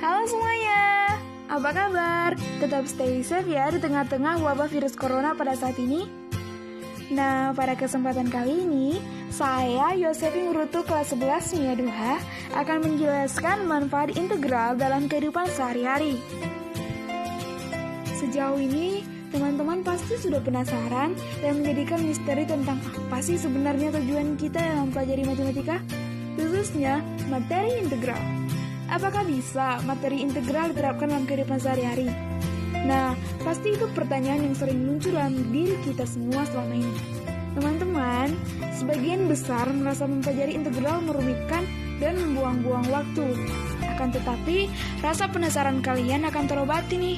Halo semuanya, apa kabar? Tetap stay safe ya di tengah-tengah wabah virus corona pada saat ini. Nah, pada kesempatan kali ini, saya Yosefin Ngurutu kelas 11 Mia 2 akan menjelaskan manfaat integral dalam kehidupan sehari-hari. Sejauh ini, teman-teman pasti sudah penasaran dan menjadikan misteri tentang apa sih sebenarnya tujuan kita dalam mempelajari matematika, khususnya materi integral. Apakah bisa materi integral diterapkan dalam kehidupan sehari-hari? Nah, pasti itu pertanyaan yang sering muncul dalam diri kita semua selama ini. Teman-teman, sebagian besar merasa mempelajari integral merumitkan dan membuang-buang waktu. Akan tetapi, rasa penasaran kalian akan terobati nih.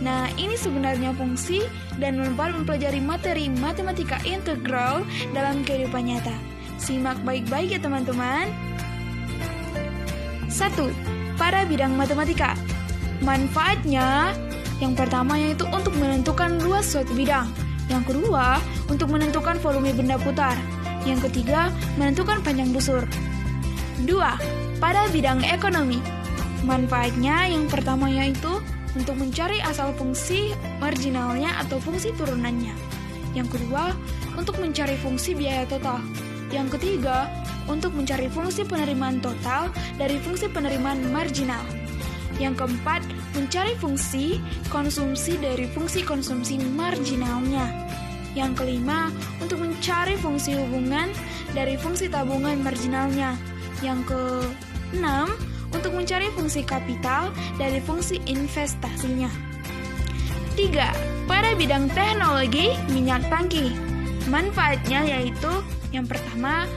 Nah, ini sebenarnya fungsi dan manfaat mempelajari materi matematika integral dalam kehidupan nyata. Simak baik-baik ya teman-teman. 1. Pada bidang matematika. Manfaatnya, yang pertama yaitu untuk menentukan luas suatu bidang. Yang kedua, untuk menentukan volume benda putar. Yang ketiga, menentukan panjang busur. 2. Pada bidang ekonomi. Manfaatnya yang pertama yaitu untuk mencari asal fungsi marginalnya atau fungsi turunannya. Yang kedua, untuk mencari fungsi biaya total. Yang ketiga, untuk mencari fungsi penerimaan total dari fungsi penerimaan marginal. Yang keempat, mencari fungsi konsumsi dari fungsi konsumsi marginalnya. Yang kelima, untuk mencari fungsi hubungan dari fungsi tabungan marginalnya. Yang keenam, untuk mencari fungsi kapital dari fungsi investasinya. 3. Pada bidang teknologi minyak tangki. Manfaatnya yaitu yang pertama,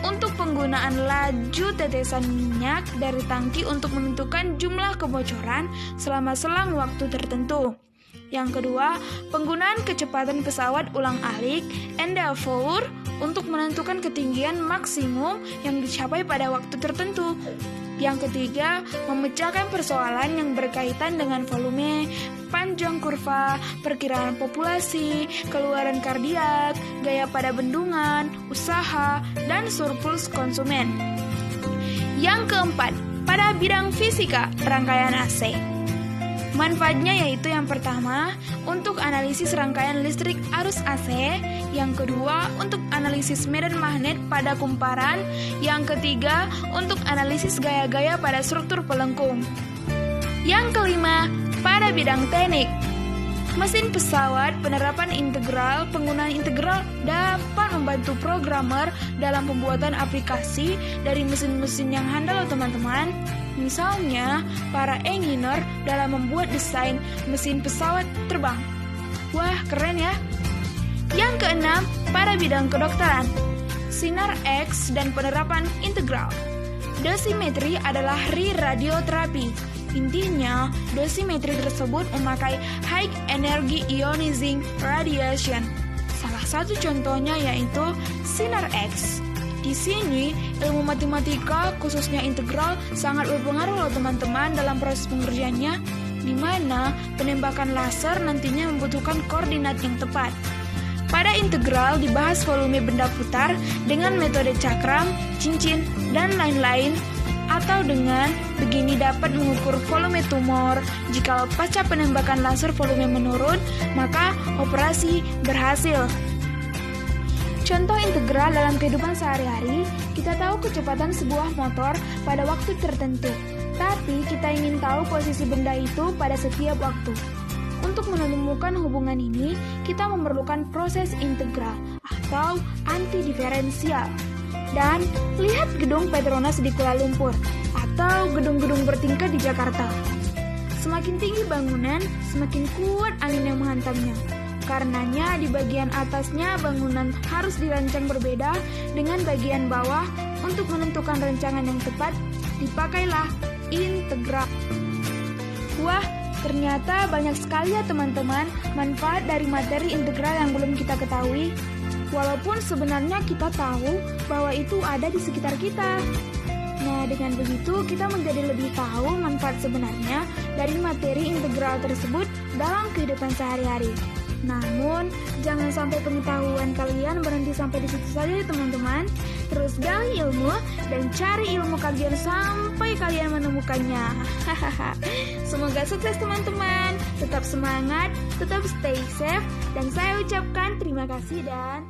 untuk penggunaan laju tetesan minyak dari tangki untuk menentukan jumlah kebocoran selama selang waktu tertentu. Yang kedua, penggunaan kecepatan pesawat ulang-alik Endeavour untuk menentukan ketinggian maksimum yang dicapai pada waktu tertentu. Yang ketiga, memecahkan persoalan yang berkaitan dengan volume, panjang kurva, perkiraan populasi, keluaran kardiak, gaya pada bendungan, usaha, dan surplus konsumen. Yang keempat, pada bidang fisika, rangkaian AC. Manfaatnya yaitu yang pertama, untuk analisis rangkaian listrik arus AC. Yang kedua, untuk analisis medan magnet pada kumparan. Yang ketiga, untuk analisis gaya-gaya pada struktur pelengkung. Yang kelima, pada bidang teknik. Mesin pesawat, penerapan integral, penggunaan integral dapat membantu programmer dalam pembuatan aplikasi dari mesin-mesin yang handal teman-teman. Misalnya, para engineer dalam membuat desain mesin pesawat terbang. Wah, keren ya! Yang keenam, pada bidang kedokteran. Sinar X dan penerapan integral. Dosimetri adalah radioterapi. Intinya, dosimetri tersebut memakai high energy ionizing radiation. Salah satu contohnya yaitu sinar X. Di sini, ilmu matematika, khususnya integral, sangat berpengaruh loh teman-teman dalam proses pengerjaannya, di mana penembakan laser nantinya membutuhkan koordinat yang tepat. Pada integral dibahas volume benda putar dengan metode cakram, cincin, dan lain-lain, atau dengan begini dapat mengukur volume tumor. Jika pasca penembakan laser volume menurun, maka operasi berhasil. Contoh integral dalam kehidupan sehari-hari, kita tahu kecepatan sebuah motor pada waktu tertentu, tapi kita ingin tahu posisi benda itu pada setiap waktu. Untuk menemukan hubungan ini, kita memerlukan proses integral atau antidiferensial. Dan lihat gedung Petronas di Kuala Lumpur atau gedung-gedung bertingkat di Jakarta. Semakin tinggi bangunan, semakin kuat angin yang menghantamnya. Karenanya di bagian atasnya bangunan harus dirancang berbeda dengan bagian bawah. Untuk menentukan rancangan yang tepat, dipakailah integral. Wah, ternyata banyak sekali ya teman-teman manfaat dari materi integral yang belum kita ketahui. Walaupun sebenarnya kita tahu bahwa itu ada di sekitar kita. Nah, dengan begitu kita menjadi lebih tahu manfaat sebenarnya dari materi integral tersebut dalam kehidupan sehari-hari. Namun, jangan sampai pengetahuan kalian berhenti sampai di situ saja ya teman-teman. Terus gali ilmu dan cari ilmu kalian sampai kalian menemukannya. Semoga sukses teman-teman. Tetap semangat, tetap stay safe, dan saya ucapkan terima kasih dan